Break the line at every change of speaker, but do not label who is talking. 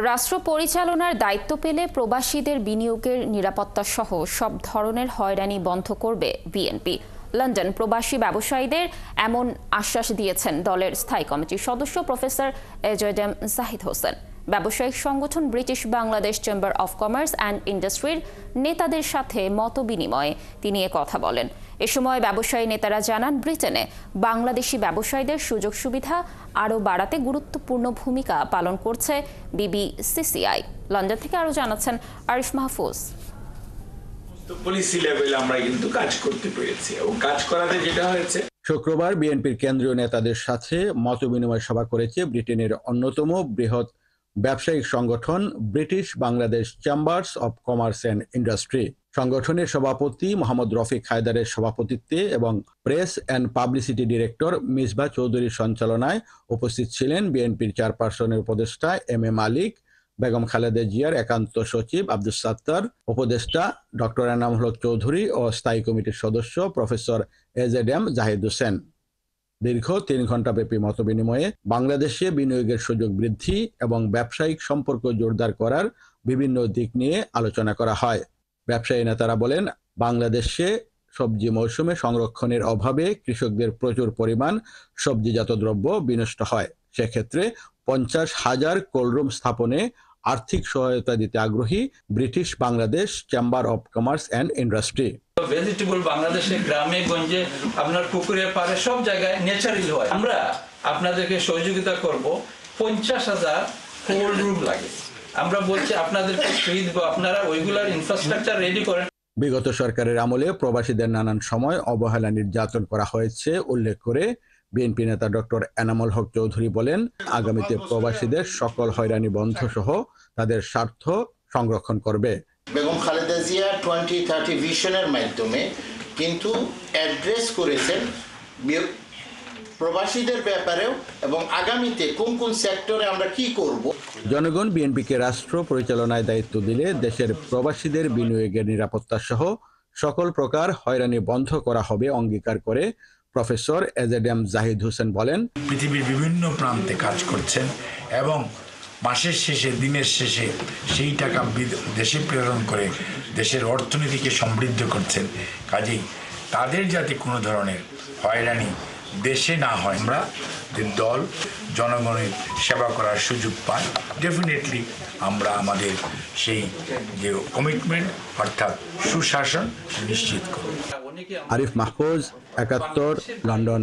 রাষ্ট্র পরিচালনার দায়িত্ব পেলে প্রবাসীদের বিনিয়োগের নিরাপত্তা সহ সব ধরনের হয়রানি বন্ধ করবে বিএনপি। লন্ডন প্রবাসী ব্যবসায়ীদের এমন আশ্বাস দিয়েছেন দলের স্থায়ী কমিটির সদস্য প্রফেসর এজেডএম জাহিদ হোসেন। ব্যবসায়িক সংগঠন British Bangladesh chamber of commerce and ইন্ডাস্ট্রির নেতাদের সাথে মতবিনিময়ে তিনি কথা বলেন। এ সময় ব্যবসায়ী নেতারা জানান, ব্রিটেনে বাংলাদেশি ব্যবসায়ীদের সুযোগ সুবিধা আরও বাড়াতে গুরুত্বপূর্ণ ভূমিকা পালন করছে বিবিসিসিআই। লন্ডন থেকে আরও জানাচ্ছেন আরিফ মাহফুজ।
পলিসি লেভেলে আমরা কিন্তু কাজ করতে পেরেছি এবং কাজ করাতে যেটা হয়েছে,
শুক্রবার বিএনপির কেন্দ্রীয় নেতাদের সাথে মতবিনিময় সভা করেছে ব্রিটেনের অন্যতম বৃহৎ ব্যবসায়িক সংগঠন British Bangladesh chambers of commerce and industry. সংগঠনের সভাপতি মোহাম্মদ রফিক হায়দারের সভাপতিত্বে এবং press and publicity director Misbah চৌধুরীর সঞ্চালনায় উপস্থিত ছিলেন বিএনপির চেয়ারপারসনের উপদেষ্টা এম এ মালিক, বেগম খালেদা জিয়ার একান্ত সচিব আব্দুস সাত্তার, উপদেষ্টা ডক্টর এনামুল হক চৌধুরী ও স্থায়ী কমিটির সদস্য প্রফেসর এজেডএম জাহিদ হোসেন। দীর্ঘ 3 ঘণ্টাব্যাপী মতবিনিময়ে বাংলাদেশে বিনিয়োগের সুযোগ বৃদ্ধি এবং ব্যবসায়িক সম্পর্ক জোরদার করার বিভিন্ন দিক নিয়ে আলোচনা করা হয়। ব্যবসায়ী নেতারা বলেন, বাংলাদেশে সবজি মৌসুমে সংরক্ষণের অভাবে কৃষকদের প্রচুর পরিমাণ সবজিজাত দ্রব্য বিনষ্ট হয়। সেক্ষেত্রে 50,000 কোল্ডরুম স্থাপনে আর্থিক সহায়তা দিতে আগ্রহী British Bangladesh chamber of commerce and industry.
Vegetable বাংলাদেশে গ্রামে গঞ্জে আপনার পুকুরে পাড়ে সব জায়গায় ন্যাচারাল হয়। আমরা আপনাদেরকে সহযোগিতা করব। 50,000 কোল্ড রুম লাগে। আমরা বলছি আপনাদেরকে ফ্রি দেব, আপনারা ওইগুলার ইনফ্রাস্ট্রাকচার রেডি করেন।
বিগত সরকারের আমলে প্রবাসীদের নানান সময় অবহেলা নির্যাতন করা হয়েছে উল্লেখ করে বিএনপি নেতা ডক্টর এনামুল হক চৌধুরী বলেন, আগামীতে প্রবাসীদের সকল হয়রানি বন্ধ সহ তাদের স্বার্থ সংরক্ষণ করবে।
বেগম খালেদা জিয়া 2030 ভিশনের মাধ্যমে কিন্তু অ্যাড্রেস করেছেন প্রবাসীদের ব্যাপারেও এবং আগামীতে কোন কোন সেক্টরে আমরা কি করব।
জনগণ বিএনপিকে রাষ্ট্র পরিচালনায় দায়িত্ব দিলে দেশের প্রবাসীদের বিনিয়োগের নিরাপত্তা সহ সকল প্রকার হয়রানি বন্ধ করা হবে অঙ্গীকার করে প্রফেসর এজেডএম জাহিদ হোসেন বলেন,
পৃথিবীর বিভিন্ন প্রান্তে কাজ করছেন এবং মাসের শেষে দিনের শেষে সেই টাকা দেশে প্রেরণ করে দেশের অর্থনীতিকে সমৃদ্ধ করছেন। কাজেই তাদের যাতে কোনো ধরনের হয়রানি দেশে না হয়, আমরা দল জনগণের সেবা করার সুযোগ পাই, ডেফিনেটলি আমরা আমাদের সেই যে কমিটমেন্ট অর্থাৎ সুশাসন নিশ্চিত করব।
আরিফ মাহফুজ, ৭১, লন্ডন।